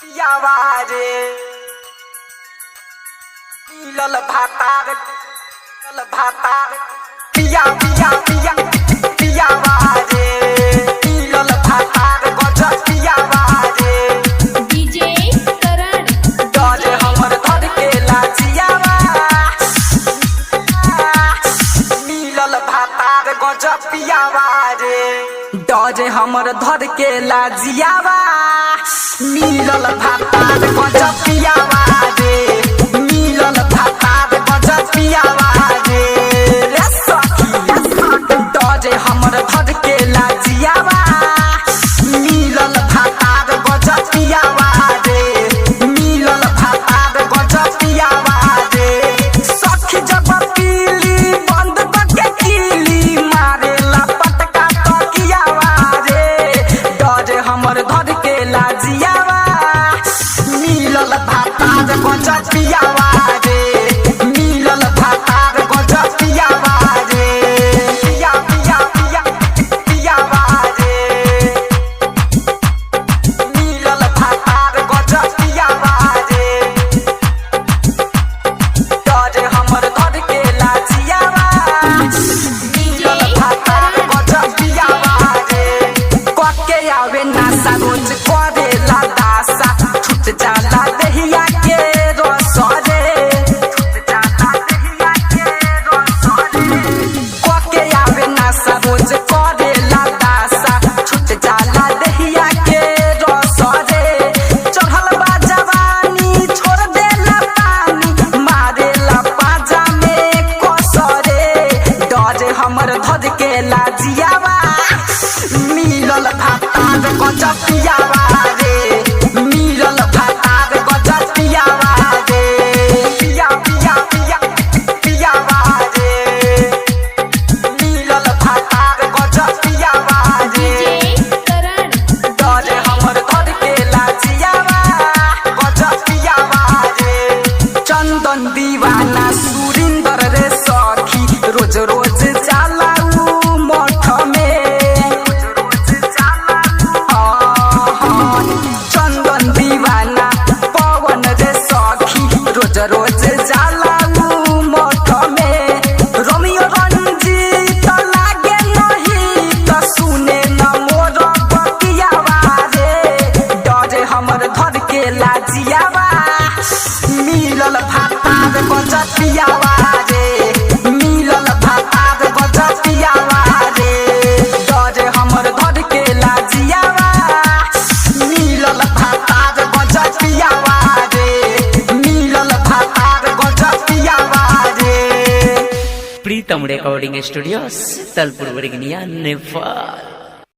पियावा रे मिलल भातार पिया पिया पिया पियावा रे मिलल भातार गजब पियावा रे डीजे करण डरे हमर धर के लाजियावा मिलल भातार गजब पियावा रे डरे हमर धर के लाजियावा मिलल भातार गजब पियावा रे मिलल भातार गजब पियावा रे रे सखी डरे हमर धर के लाजियावा मिलल भातार गजब पियावा रे मिलल भातार गजब पियावा रे सखी जब पीली बंद बके कीली मारेला पटका तकियावा रे डरे हमर धर के लाजियावा मिलल भातार गजब पियावा रे मिलल भातार गजब पियावा रे पिया पिया पिया पियावा रे मिलल भातार गजब पियावा रे डरे हमर धर के लाजियावा मिलल भातार गजब पियावा रे कके आवे नासा रोज करेला दासा छूट जाला दहिया के रस रे छूट जाला दहिया के रस रे कके आवे नासा रोज करेला दासा छूट जाला दहिया के रस रे चढ़ल बा जवानी छोड़ देला पानी मारेला पाजा में कस रे डरे हमर धर के लाजियावा मिलल भातार गजब पियावा रे मिलल भातार गजब पियावा रे पिया पिया पिया पियावा रे मिलल भातार गजब पियावा रे डीजे करण डरे हमर धर के लाजियावा गजब पियावा रे चंदन दीवाना सुरिंदर रे सखी रोज रोज जाला उ मठ में चंदन दीवाना पवन रे सखी रोज रोज जाला उ मठ में रोमियो रंजीत लागे नहीं त सुने न मोर बतियावा रे डरे हमर धर के लाजियावा मिलल भातार गजब पियावा रे मिलल भातार गजब पियावा रे डरे हमर धर के लाजियावा मिलल भातार गजब पियावा रे मिलल भातार गजब पियावा रे प्रीतम रिकॉर्डिंग स्टूडियो तलपुर वर्गनिया नेपाल।